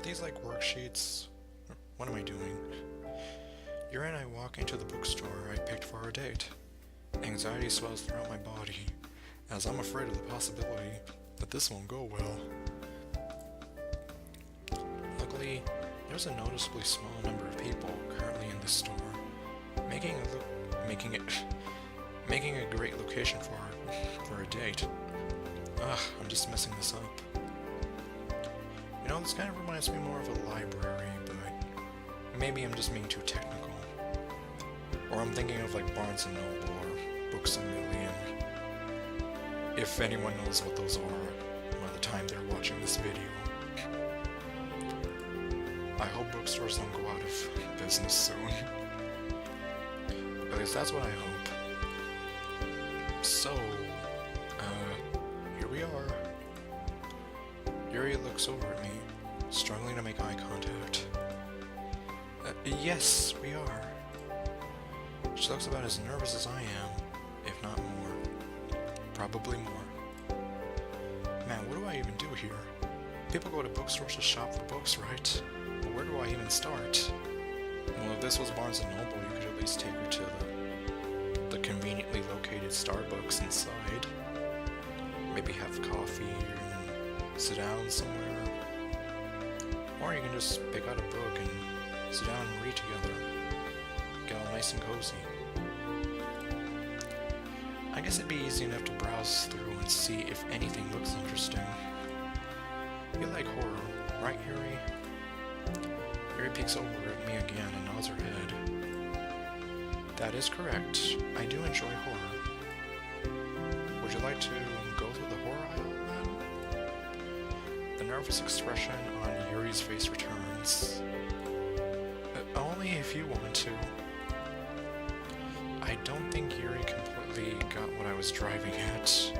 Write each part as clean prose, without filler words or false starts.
these like worksheets? What am I doing? Yuri and I walk into the bookstore I picked for our date. Anxiety swells throughout my body, as I'm afraid of the possibility that this won't go well. Luckily, there's a noticeably small number of people currently in this store, making a great location for a date. Ugh, I'm just messing this up. You know, this kind of reminds me more of a library, but maybe I'm just being too technical. Or I'm thinking of like Barnes & Noble or Books A Million. If anyone knows what those are by the time they're watching this video. I hope bookstores don't go out of business soon. At least that's what I hope. So, here we are. Yuri looks over at me, struggling to make eye contact. Yes, we are. She looks about as nervous as I am, if not more. Probably more. Man, what do I even do here? People go to bookstores to shop for books, right? But where do I even start? Well, if this was Barnes & Noble, you could at least take her to the conveniently located Starbucks inside. Maybe have coffee and sit down somewhere. Or you can just pick out a book and sit down and read together. Get all nice and cozy. I guess it'd be easy enough to browse through and see if anything looks interesting. You like horror, right, Yuri? Yuri peeks over at me again and nods her head. That is correct. I do enjoy horror. Would you like to go through the horror aisle, then? The nervous expression on Yuri's face returns. Only if you want to. I don't think Yuri completely got what I was driving at,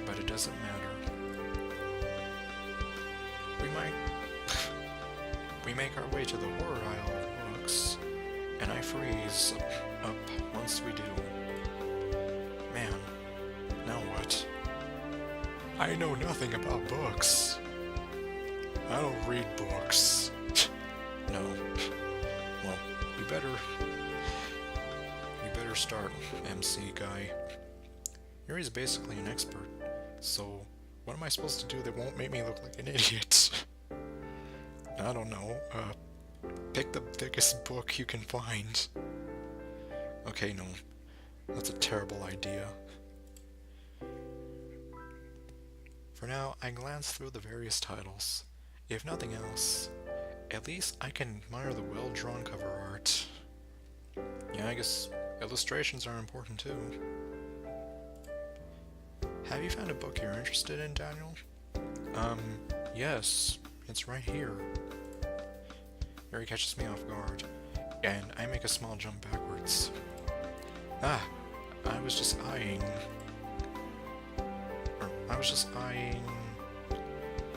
but it doesn't matter. We make our way to the horror aisle of books, and I freeze up once we do. Man, now what? I know nothing about books. I don't read books. No. Well, you better start, MC guy. Yuri's basically an expert, so what am I supposed to do that won't make me look like an idiot? I don't know, pick the biggest book you can find. Okay, no, that's a terrible idea. For now, I glance through the various titles. If nothing else, at least I can admire the well-drawn cover art. Yeah, I guess illustrations are important too. Have you found a book you're interested in, Daniel? Yes, it's right here. Yuri catches me off guard, and I make a small jump backwards. I was just eyeing...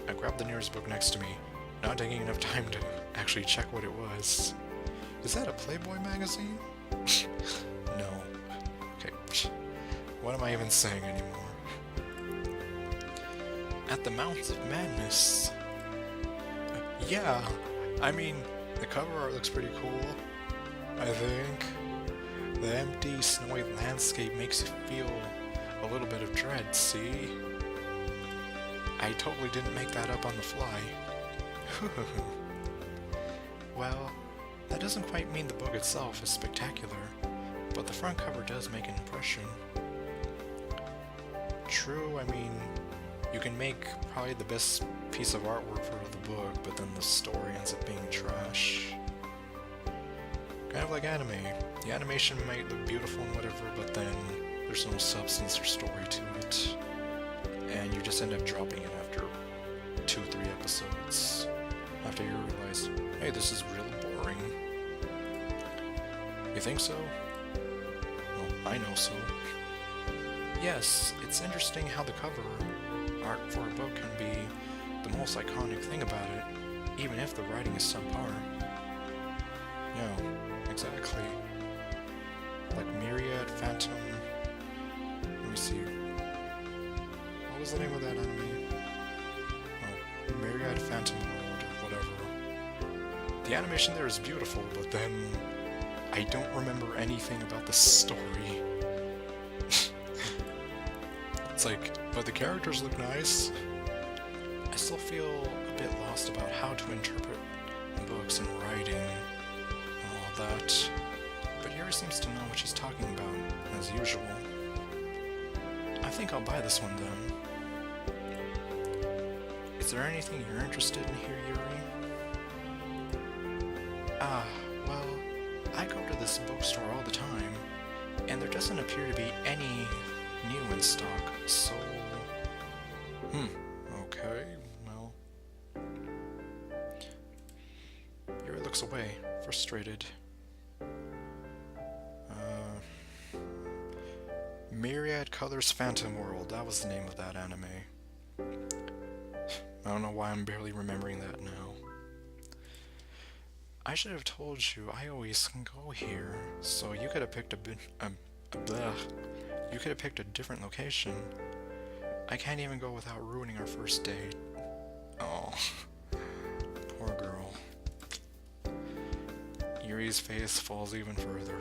I grabbed the nearest book next to me, not taking enough time to actually check what it was. Is that a Playboy magazine? No. Okay, what am I even saying anymore? At the Mountains of Madness. Yeah, I mean, the cover art looks pretty cool, I think. The empty, snowy landscape makes you feel a little bit of dread, see? I totally didn't make that up on the fly. Well, that doesn't quite mean the book itself is spectacular, but the front cover does make an impression. True, I mean, you can make probably the best piece of artwork for the book, but then the story ends up being trash. Kind of like anime. The animation might look beautiful and whatever, but then there's no substance or story to it. And you just end up dropping it after 2-3 episodes. After you realize, hey, this is really boring. You think so? Well, I know so. Yes, it's interesting how the cover art for a book can be the most iconic thing about it, even if the writing is subpar. Yeah, exactly. Like Myriad, Phantom... Let me see. What was the name of that anime? Oh, Myriad, Phantom World, or whatever. The animation there is beautiful, but then I don't remember anything about the story. It's like, but the characters look nice. I still feel a bit lost about how to interpret books and writing and all that. But Yuri seems to know what she's talking about, as usual. I think I'll buy this one then. Is there anything you're interested in here, Yuri? Well, I go to this bookstore all the time, and there doesn't appear to be any new in stock, so... okay, well... Yuri looks away, frustrated. Myriad Colors Phantom World, that was the name of that anime. I don't know why I'm barely remembering that now. I should have told you I always go here, so you could have picked you could have picked a different location. I can't even go without ruining our first date. Oh, poor girl. Yuri's face falls even further.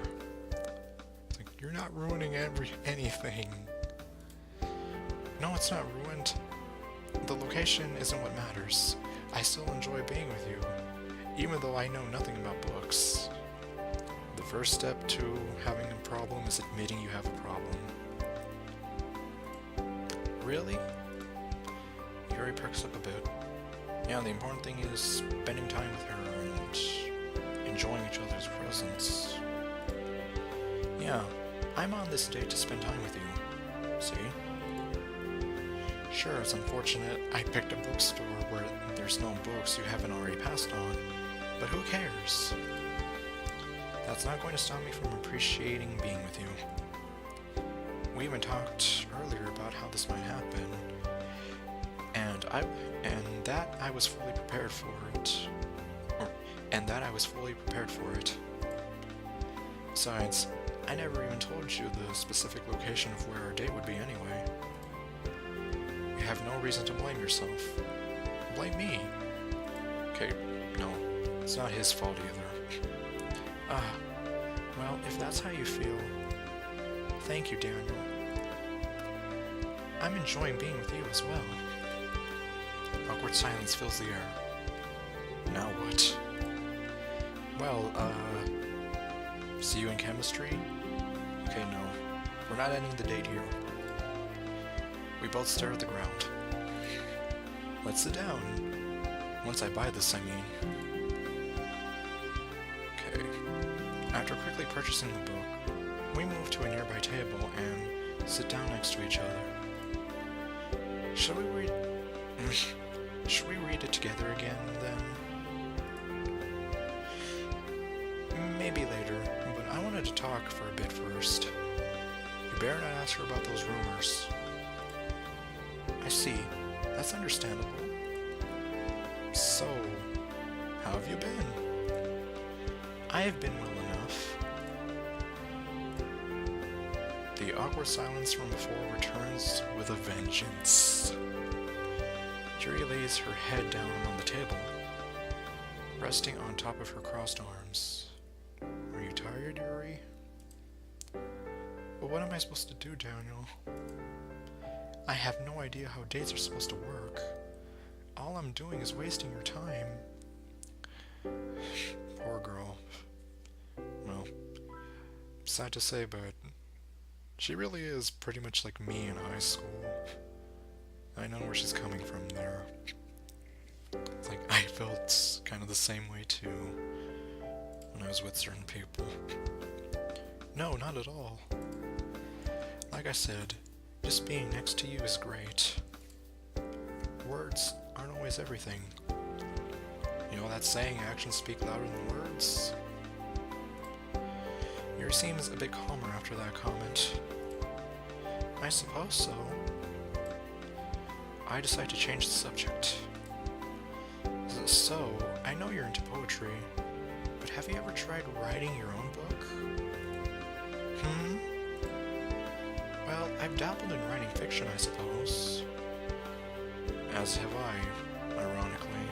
It's like, you're not ruining anything. No, it's not ruined. The location isn't what matters. I still enjoy being with you, even though I know nothing about books. The first step to having a problem is admitting you have a problem. Really? Yuri perks up a bit. Yeah, the important thing is spending time with her and enjoying each other's presence. Yeah, I'm on this date to spend time with you. See? Sure, it's unfortunate I picked a bookstore where there's no books you haven't already passed on, but who cares? That's not going to stop me from appreciating being with you. We even talked earlier about how this might happen, and that I was fully prepared for it. Besides, I never even told you the specific location of where our date would be anyway. You have no reason to blame yourself. Blame me. Okay, no, it's not his fault either. Well, if that's how you feel, thank you, Daniel. I'm enjoying being with you as well. Awkward silence fills the air. Now what? Well, see you in chemistry? Okay, no. We're not ending the date here. We both stare at the ground. Let's sit down. Once I buy this, I mean. Okay. After quickly purchasing the book, we move to a nearby table and sit down next to each other. Should we read it together again, then? Maybe later, but I wanted to talk for a bit first. You better not ask her about those rumors. I see. That's understandable. So, how have you been? I have been well enough. The awkward silence from before returns with a vengeance. Yuri lays her head down on the table, resting on top of her crossed arms. Are you tired, Yuri? But what am I supposed to do, Daniel? I have no idea how dates are supposed to work. All I'm doing is wasting your time. Poor girl. Well, sad to say, but she really is pretty much like me in high school. I know where she's coming from there. It's like, I felt kind of the same way too when I was with certain people. No, not at all. Like I said, just being next to you is great. Words aren't always everything. You know that saying, actions speak louder than words? Yuri seems a bit calmer after that comment. I suppose so. I decide to change the subject. So, I know you're into poetry, but have you ever tried writing your own book? Well, I've dabbled in writing fiction, I suppose. As have I, ironically.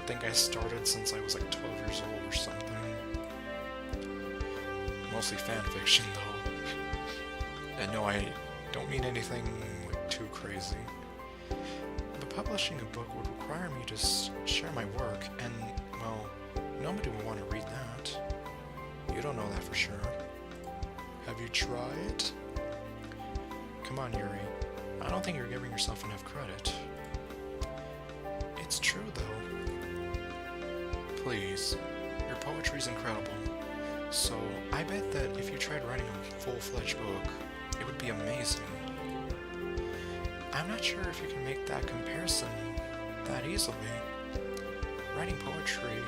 think I started since I was like 12 years old or something. Mostly fan fiction though. And no, I don't mean anything like too crazy. But publishing a book would require me to share my work, and, well, nobody would want to read that. You don't know that for sure. Have you tried? Come on, Yuri. I don't think you're giving yourself enough credit. It's true, though. Please. Your poetry's incredible. So, I bet that if you tried writing a full-fledged book, it would be amazing. I'm not sure if you can make that comparison that easily. Writing poetry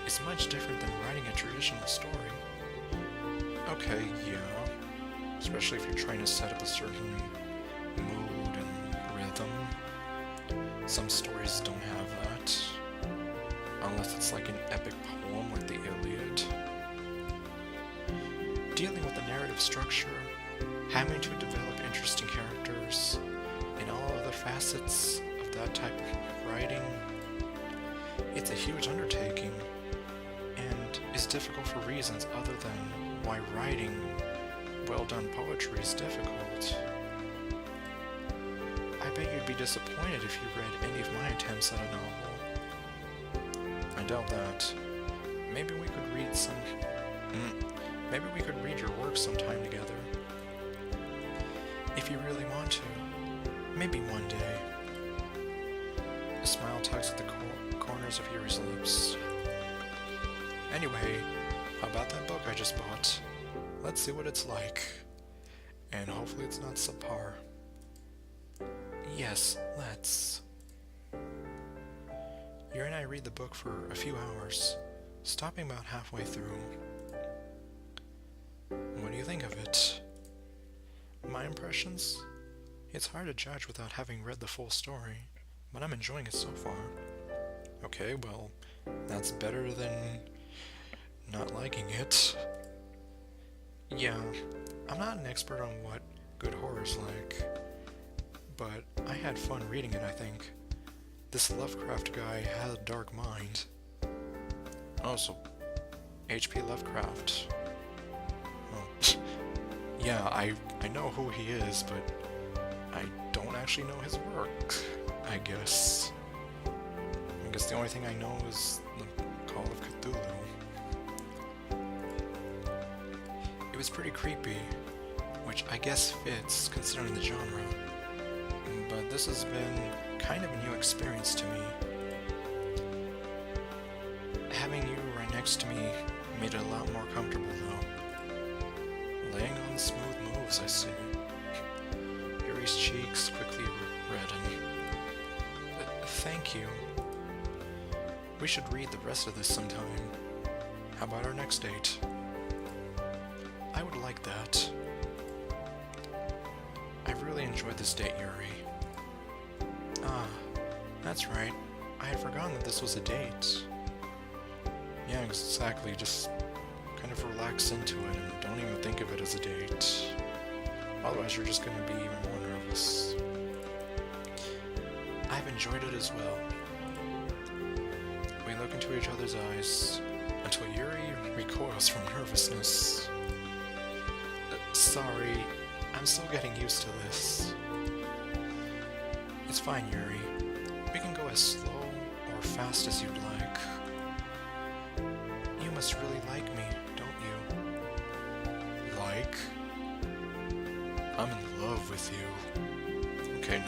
is much different than writing a traditional story. Okay, yeah. Especially if you're trying to set up a certain mood and rhythm. Some stories don't have that. Unless it's like an epic poem like the Iliad. Dealing with the narrative structure, having to develop interesting characters, and all other facets of that type of writing, it's a huge undertaking, and is difficult for reasons other than why writing well-done poetry is difficult. I bet you'd be disappointed if you read any of my attempts at a novel. I doubt that. Maybe we could read Maybe we could read your work sometime together. If you really want to. Maybe one day. A smile tugs at the corners of Yuri's lips. Anyway, how about that book I just bought? Let's see what it's like. And hopefully it's not subpar. Yes, let's. Yuri and I read the book for a few hours, stopping about halfway through. What do you think of it? My impressions? It's hard to judge without having read the full story, but I'm enjoying it so far. Okay, well, that's better than not liking it. Yeah, I'm not an expert on what good horror's like, but I had fun reading it, I think. This Lovecraft guy has a dark mind. Oh, so H.P. Lovecraft. Oh, yeah, I know who he is, but I don't actually know his work, I guess. I guess the only thing I know is the Call of Cthulhu. It was pretty creepy, which I guess fits considering the genre. But this has been kind of a new experience to me. Having you right next to me made it a lot more comfortable though. Laying on the smooth moves, I see. Yuri's cheeks quickly redden. Thank you. We should read the rest of this sometime. How about our next date? I would like that. I've really enjoyed this date, Yuri. Ah, that's right. I had forgotten that this was a date. Yeah, exactly. Just kind of relax into it and don't even think of it as a date. Otherwise, you're just going to be even more nervous. I've enjoyed it as well. We look into each other's eyes until Yuri recoils from nervousness. Sorry, I'm still getting used to this. It's fine, Yuri. We can go as slow or fast as you'd like. You must really like me, don't you? Like? I'm in love with you. Okay, no.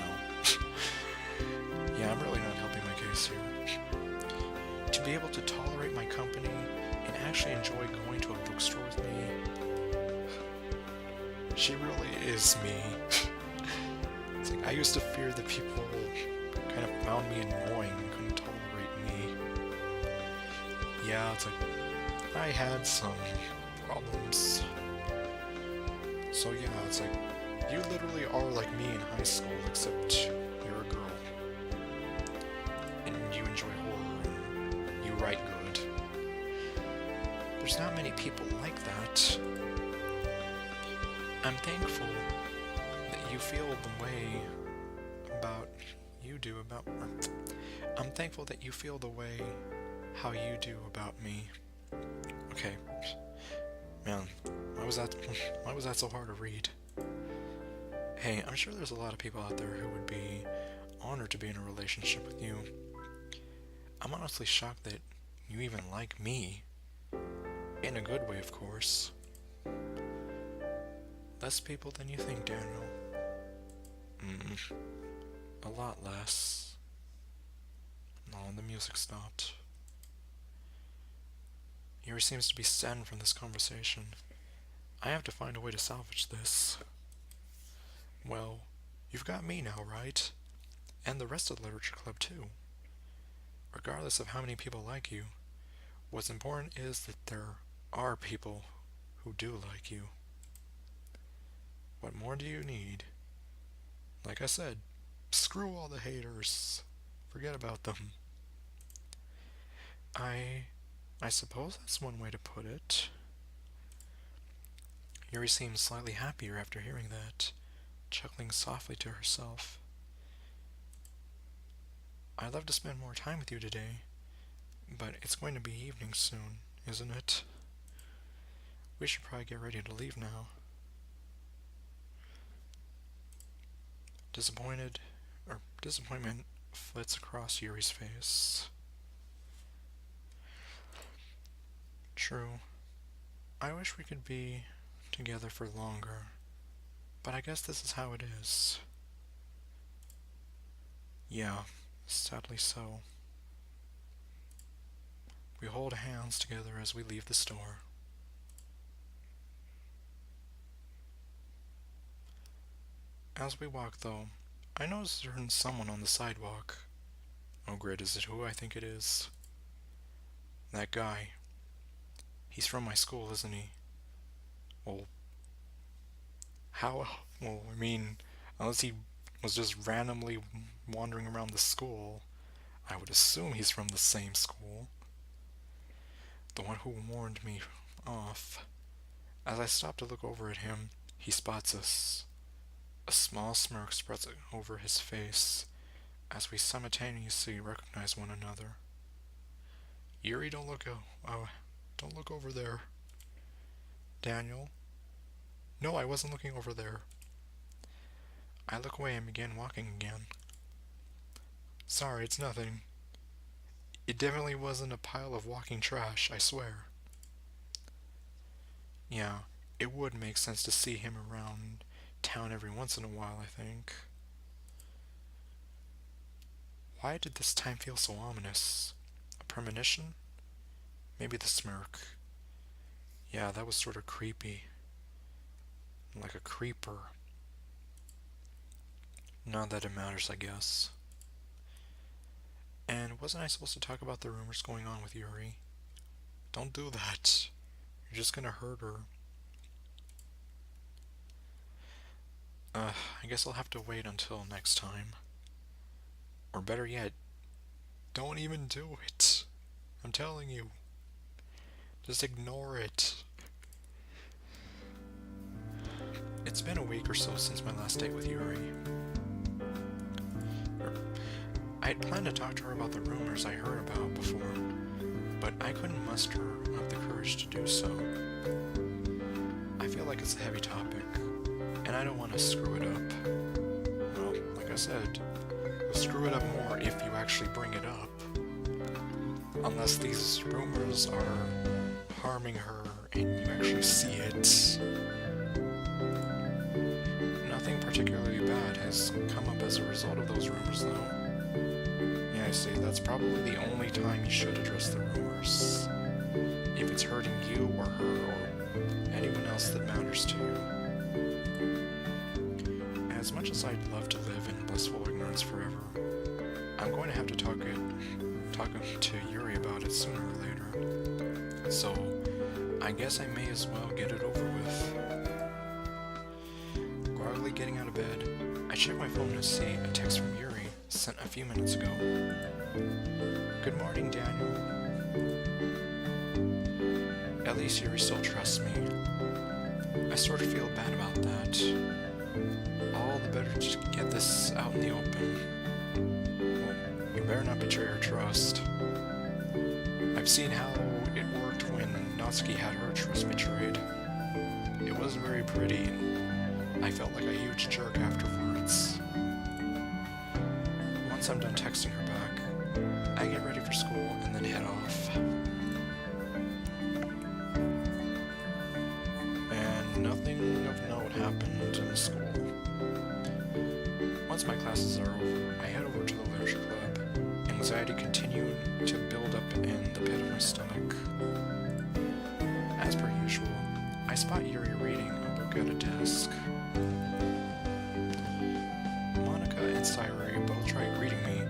Yeah, I'm really not helping my case here. To be able to tolerate my company and actually enjoy going to a bookstore with me, she really is me. It's like I used to fear that people kind of found me annoying and couldn't tolerate me. Yeah, it's like I had some problems. So yeah, it's like you literally are like me in high school, except you're a girl. And you enjoy horror and you write good. There's not many people like that. I'm thankful that you feel the way about you do about... I'm thankful that you feel the way how you do about me. Okay. Man, why was that so hard to read? Hey, I'm sure there's a lot of people out there who would be honored to be in a relationship with you. I'm honestly shocked that you even like me. In a good way, of course. Less people than you think, Daniel. A lot less. Oh, and the music stopped. Yuri seems to be saddened from this conversation. I have to find a way to salvage this. Well, you've got me now, right? And the rest of the literature club, too. Regardless of how many people like you, what's important is that there are people who do like you. What more do you need? Like I said, screw all the haters. Forget about them. I suppose that's one way to put it. Yuri seems slightly happier after hearing that, chuckling softly to herself. I'd love to spend more time with you today, but it's going to be evening soon, isn't it? We should probably get ready to leave now. Disappointment flits across Yuri's face. True. I wish we could be together for longer, but I guess this is how it is. Yeah, sadly so. We hold hands together as we leave the store. As we walk, though, I notice there's someone on the sidewalk. Oh great, is it who I think it is? That guy. He's from my school, isn't he? Well, how? Well, I mean, unless he was just randomly wandering around the school, I would assume he's from the same school. The one who warned me off. As I stop to look over at him, he spots us. A small smirk spreads over his face as we simultaneously recognize one another. Yuri, don't look over there. Daniel? No, I wasn't looking over there. I look away and begin walking again. Sorry, it's nothing. It definitely wasn't a pile of walking trash, I swear. Yeah, it would make sense to see him around town every once in a while, I think. Why did this time feel so ominous? A premonition? Maybe the smirk. Yeah, that was sort of creepy. Like a creeper. Not that it matters, I guess. And wasn't I supposed to talk about the rumors going on with Yuri? Don't do that. You're just gonna hurt her. I guess I'll have to wait until next time. Or better yet, don't even do it. I'm telling you. Just ignore it. It's been a week or so since my last date with Yuri. I had planned to talk to her about the rumors I heard about before, but I couldn't muster up the courage to do so. I feel like it's a heavy topic, and I don't want to screw it up. Well, like I said, you'll screw it up more if you actually bring it up. Unless these rumors are harming her and you actually see it. Nothing particularly bad has come up as a result of those rumors, though. Yeah, I see, that's probably the only time you should address the rumors. If it's hurting you or her or anyone else that matters to you. As much as I'd love to live in blissful ignorance forever, I'm going to have to talk to Yuri about it sooner or later. So, I guess I may as well get it over with. Groggily getting out of bed, I check my phone to see a text from Yuri sent a few minutes ago. Good morning, Daniel. At least Yuri still trusts me. I sort of feel bad about that. All the better to get this out in the open. better not betray her trust. I've seen how it worked when Natsuki had her trust betrayed. It wasn't very pretty, and I felt like a huge jerk afterwards. Once I'm done texting her back, I get ready for school and then head off. And nothing of note happened in school. Once my classes are over, I head over to the literature club. Anxiety continued to build up in the pit of my stomach. As per usual, I spot Yuri reading a book at a desk. Monica and Sayuri both try greeting me,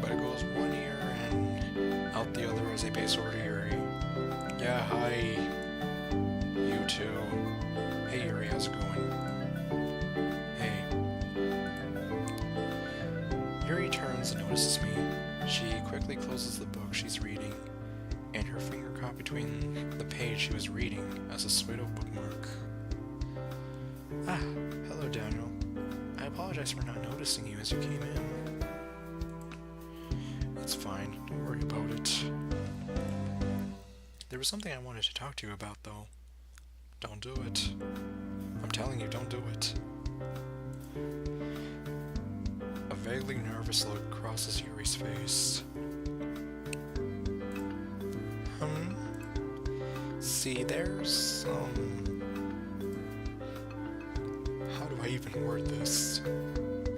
but it goes one ear and out the other as they pace over to Yuri. Yeah, hi. You too. Hey Yuri, how's it going? Hey. Yuri turns and notices me. She quickly closes the book she's reading, and her finger caught between the page she was reading as a pseudo bookmark. Ah, hello Daniel. I apologize for not noticing you as you came in. It's fine, don't worry about it. There was something I wanted to talk to you about though. Don't do it. I'm telling you, don't do it. A vaguely nervous look crosses Yuri's face. See, there's, how do I even word this?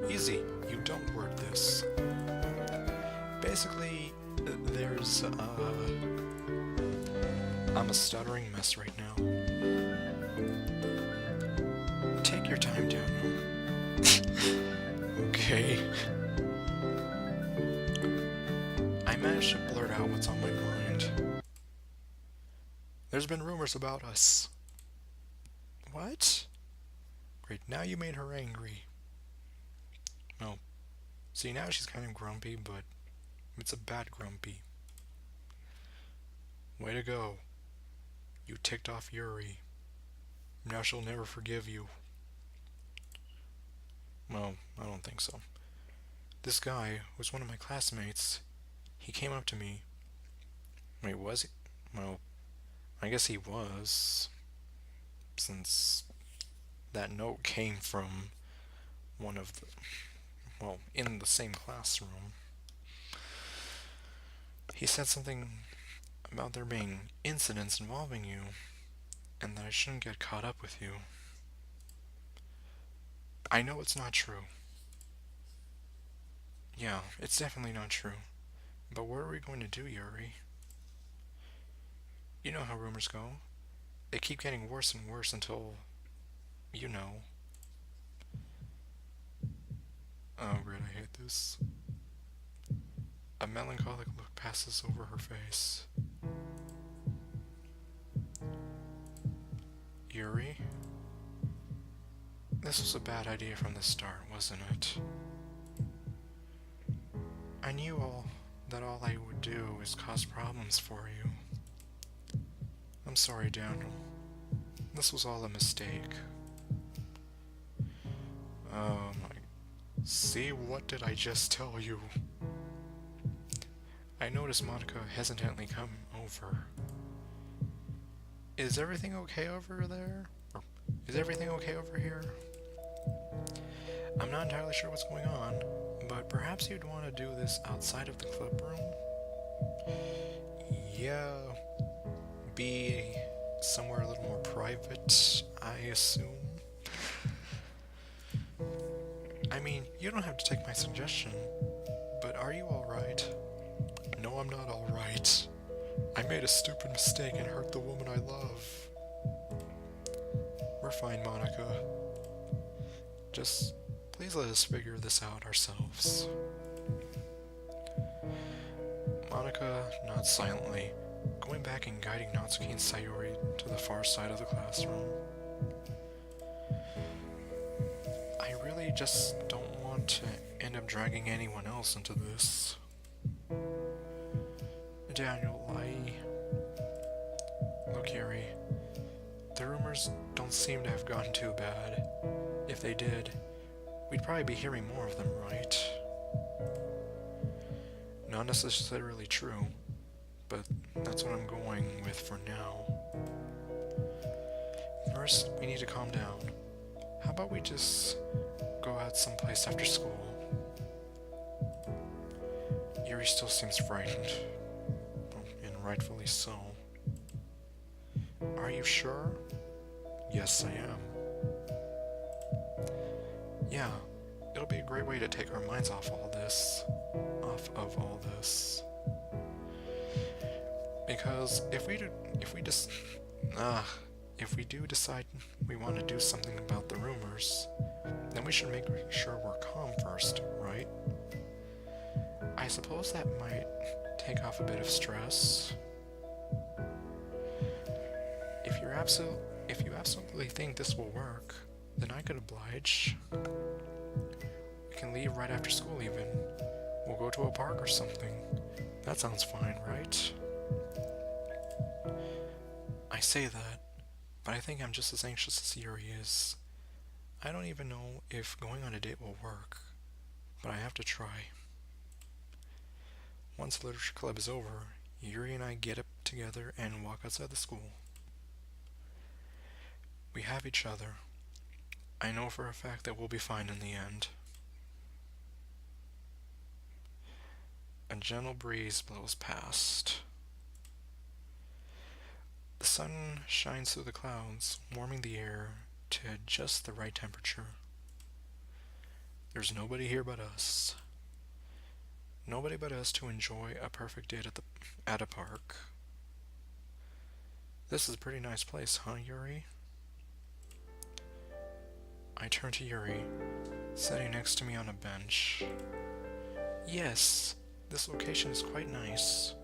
Easy, you don't word this. Basically, there's, I'm a stuttering mess right now. Take your time, Daniel. Okay. I managed to blurt out what's on my mind. There's been rumors about us. What? Great, now you made her angry. No. See, now she's kind of grumpy, but it's a bad grumpy. Way to go. You ticked off Yuri. Now she'll never forgive you. Well, I don't think so. This guy was one of my classmates. He came up to me. Wait, was he? Well, I guess he was, since that note came from one of the, well, in the same classroom. He said something about there being incidents involving you, and that I shouldn't get caught up with you. I know it's not true. Yeah, it's definitely not true. But what are we going to do, Yuri? You know how rumors go. They keep getting worse and worse until, you know. Oh, great, I hate this. A melancholic look passes over her face. Yuri? This was a bad idea from the start, wasn't it? I knew that all I would do is cause problems for you. I'm sorry, Daniel. This was all a mistake. Oh my... See, what did I just tell you? I noticed Monica hesitantly come over. Is everything okay over there? Or is everything okay over here? I'm not entirely sure what's going on, but perhaps you'd want to do this outside of the club room? Yeah... Be somewhere a little more private, I assume. I mean, you don't have to take my suggestion, but are you alright? No, I'm not alright. I made a stupid mistake and hurt the woman I love. We're fine, Monica. Just please let us figure this out ourselves. Monica nods silently, going back and guiding Natsuki and Sayuri to the far side of the classroom. I really just don't want to end up dragging anyone else into this. Daniel, Look, Yuri, the rumors don't seem to have gotten too bad. If they did, we'd probably be hearing more of them, right? Not necessarily true, but that's what I'm going with for now. First, we need to calm down. How about we just go out someplace after school? Yuri still seems frightened, and rightfully so. Are you sure? Yes, I am. Yeah, it'll be a great way to take our minds off of all this. Because if we do decide we want to do something about the rumors, then we should make sure we're calm first, right? I suppose that might take off a bit of stress. If you absolutely think this will work, then I could oblige. We can leave right after school even. We'll go to a park or something. That sounds fine, right? I say that, but I think I'm just as anxious as Yuri is. I don't even know if going on a date will work, but I have to try. Once the literature club is over, Yuri and I get up together and walk outside the school. We have each other. I know for a fact that we'll be fine in the end. A gentle breeze blows past. The sun shines through the clouds, warming the air to just the right temperature. There's nobody here but us. Nobody but us to enjoy a perfect date at a park. This is a pretty nice place, huh, Yuri? I turn to Yuri, sitting next to me on a bench. Yes, this location is quite nice.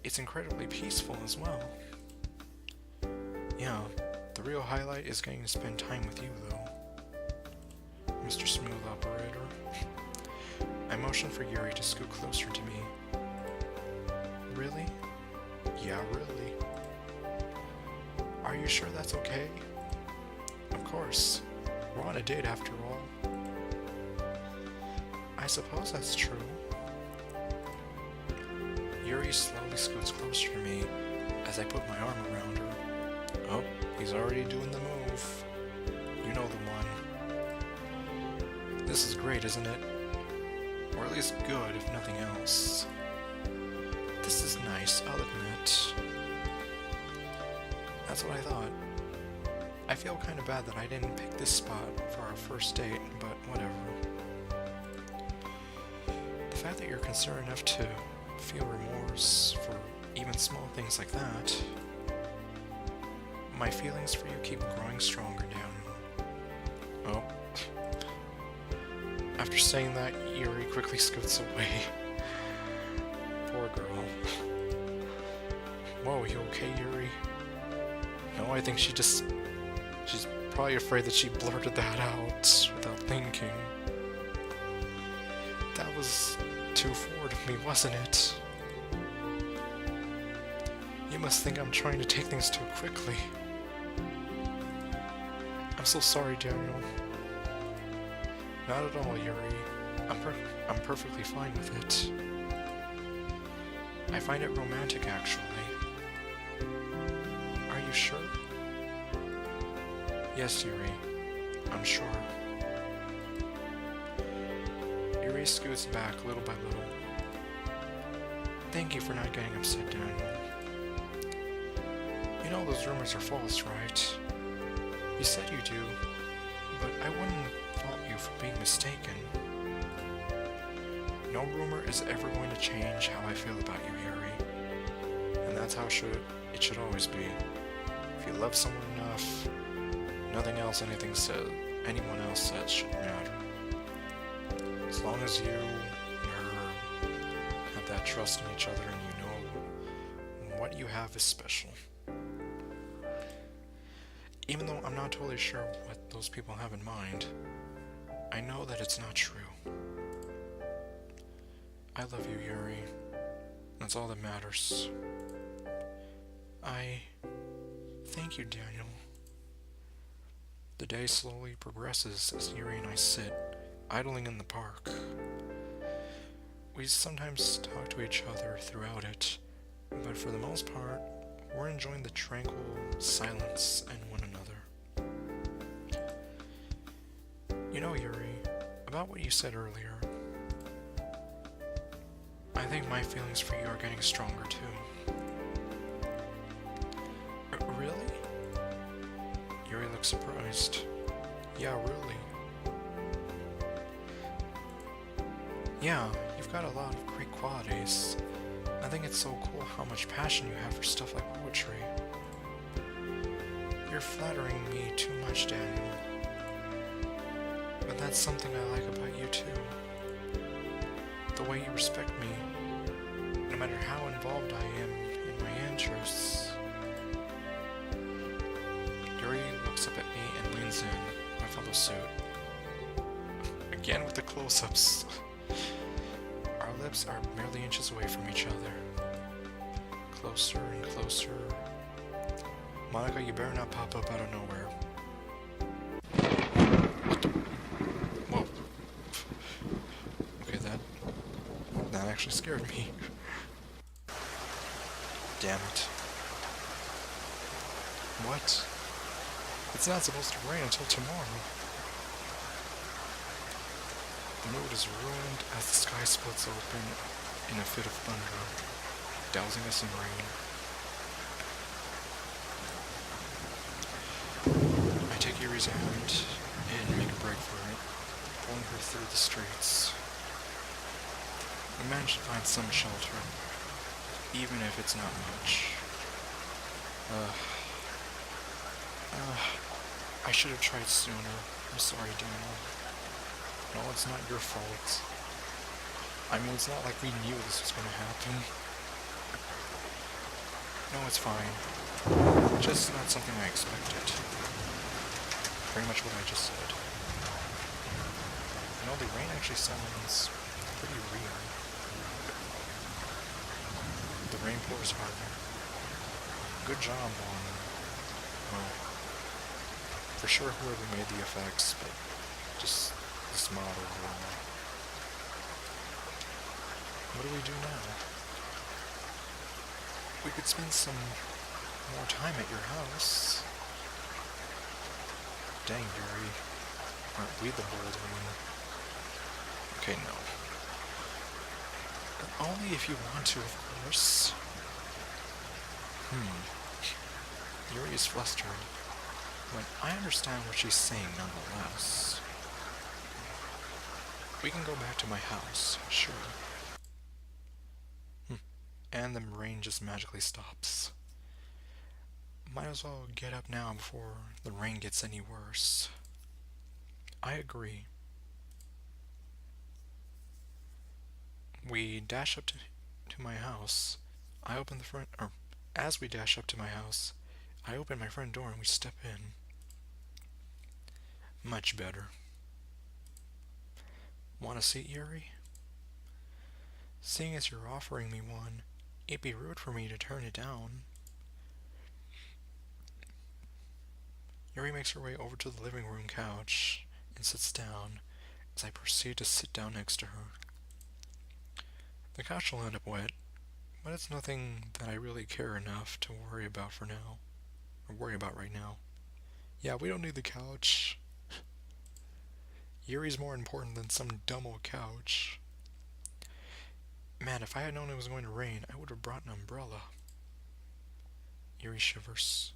It's incredibly peaceful as well. Yeah, the real highlight is getting to spend time with you, though, Mr. Smooth Operator. I motion for Yuri to scoot closer to me. Really? Yeah, really. Are you sure that's okay? Of course. We're on a date after all. I suppose that's true. Yuri slowly scoots closer to me as I put my arm around her. Oh, he's already doing the move. You know the one. This is great, isn't it? Or at least good, if nothing else. This is nice, I'll admit. That's what I thought. I feel kind of bad that I didn't pick this spot for our first date, but whatever. The fact that you're concerned enough to feel remorse for even small things like that, my feelings for you keep growing stronger, Daniel. Oh. After saying that, Yuri quickly scoots away. Poor girl. Whoa, you okay, Yuri? No, I think she's probably afraid that she blurted that out without thinking. That was too forward of me, wasn't it? You must think I'm trying to take things too quickly. I'm so sorry, Daniel. Not at all, Yuri. I'm perfectly fine with it. I find it romantic, actually. Are you sure? Yes, Yuri. I'm sure. Yuri scoots back little by little. Thank you for not getting upset, Daniel. You know those rumors are false, right? You said you do, but I wouldn't fault you for being mistaken. No rumor is ever going to change how I feel about you, Yuri. And that's how it should always be. If you love someone enough, nothing else anyone else says should matter. As long as you and her have that trust in each other and you know what you have is special. Even though I'm not totally sure what those people have in mind, I know that it's not true. I love you, Yuri. That's all that matters. Thank you, Daniel. The day slowly progresses as Yuri and I sit, idling in the park. We sometimes talk to each other throughout it, but for the most part, we're enjoying the tranquil silence and one another. You know, Yuri, about what you said earlier, I think my feelings for you are getting stronger too. Really? Yuri looks surprised. Yeah, really. Yeah, you've got a lot of great qualities. I think it's so cool how much passion you have for stuff like poetry. You're flattering me too much, Daniel. But that's something I like about you too. The way you respect me, no matter how involved I am in my interests. Yuri looks up at me and leans in, my fellow suit. Again with the close-ups. Our lips are merely inches away from each other. Closer and closer. Monica, you better not pop up out of nowhere. What the? Whoa. Okay, that actually scared me. Damn it. What? It's not supposed to rain until tomorrow. The mood is ruined as the sky splits open in a fit of thunder, dousing us in rain. I take Yuri's hand and make a break for it, pulling her through the streets. We manage to find some shelter, even if it's not much. I should have tried sooner. I'm sorry, Daniel. No, it's not your fault. I mean, it's not like we knew this was going to happen. No, it's fine. Just not something I expected. Pretty much what I just said. You know, the rain actually sounds pretty real. The rain pours harder. Good job on, well, for sure whoever made the effects, but just this model overall. What do we do now? We could spend some more time at your house. Dang, Yuri. Aren't we the bold one? Okay, no. Only if you want to, of course. Yuri is flustered, but I understand what she's saying nonetheless. We can go back to my house, sure. And the rain just magically stops. Might as well get up now before the rain gets any worse. I agree. We dash up to my house. I open the front, or as we dash up to my house, I open my front door and we step in. Much better. Want a seat, Yuri? Seeing as you're offering me one, it'd be rude for me to turn it down. Yuri makes her way over to the living room couch and sits down as I proceed to sit down next to her. The couch will end up wet, but it's nothing that I really care enough to worry about for now. Or worry about right now. Yeah, we don't need the couch. Yuri's more important than some dumb old couch. Man, if I had known it was going to rain, I would have brought an umbrella. Yuri shivers.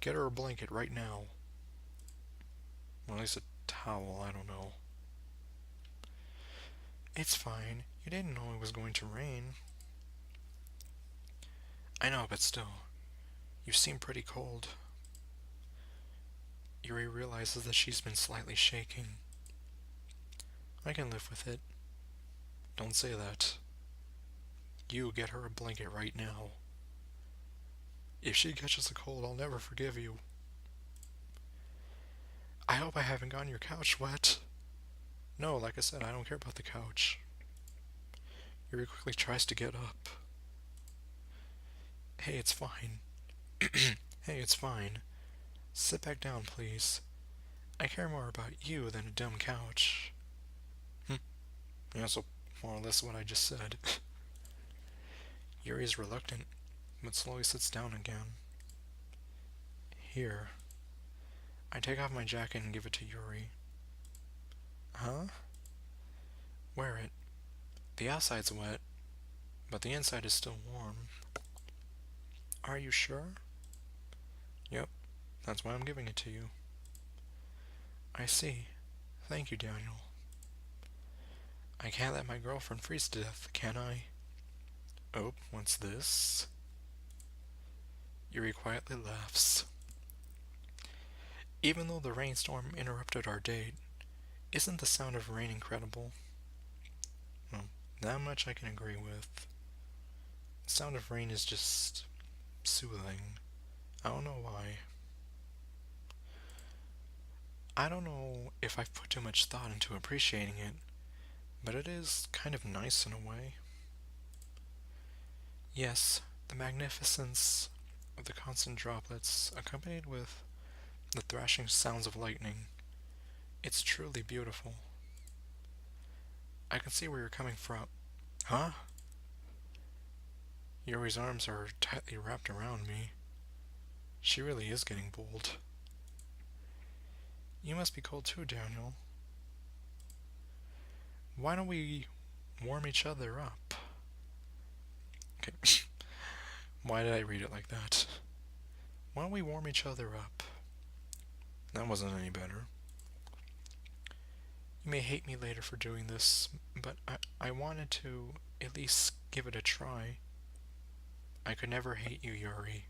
Get her a blanket right now. Or at least a towel, I don't know. It's fine. You didn't know it was going to rain. I know, but still. You seem pretty cold. Yuri realizes that she's been slightly shaking. I can live with it. Don't say that. You get her a blanket right now. If she catches a cold, I'll never forgive you. I hope I haven't gotten your couch wet. No, like I said, I don't care about the couch. Yuri quickly tries to get up. Hey, it's fine. Hey, it's fine. Sit back down, please. I care more about you than a dumb couch. Yeah, so more or less what I just said. Yuri is reluctant, but slowly sits down again. Here. I take off my jacket and give it to Yuri. Huh? Wear it. The outside's wet, but the inside is still warm. Are you sure? Yep, that's why I'm giving it to you. I see. Thank you, Daniel. I can't let my girlfriend freeze to death, can I? Oh, what's this? Yuri quietly laughs. Even though the rainstorm interrupted our date, isn't the sound of rain incredible? Well, that much I can agree with. The sound of rain is just soothing. I don't know why. I don't know if I've put too much thought into appreciating it, but it is kind of nice in a way. Yes, the magnificence of the constant droplets, accompanied with the thrashing sounds of lightning. It's truly beautiful. I can see where you're coming from. Huh? Yuri's arms are tightly wrapped around me. She really is getting bold. You must be cold too, Daniel. Why don't we warm each other up? Okay. Why did I read it like that? Why don't we warm each other up? That wasn't any better. You may hate me later for doing this, but I wanted to at least give it a try. I could never hate you, Yuri.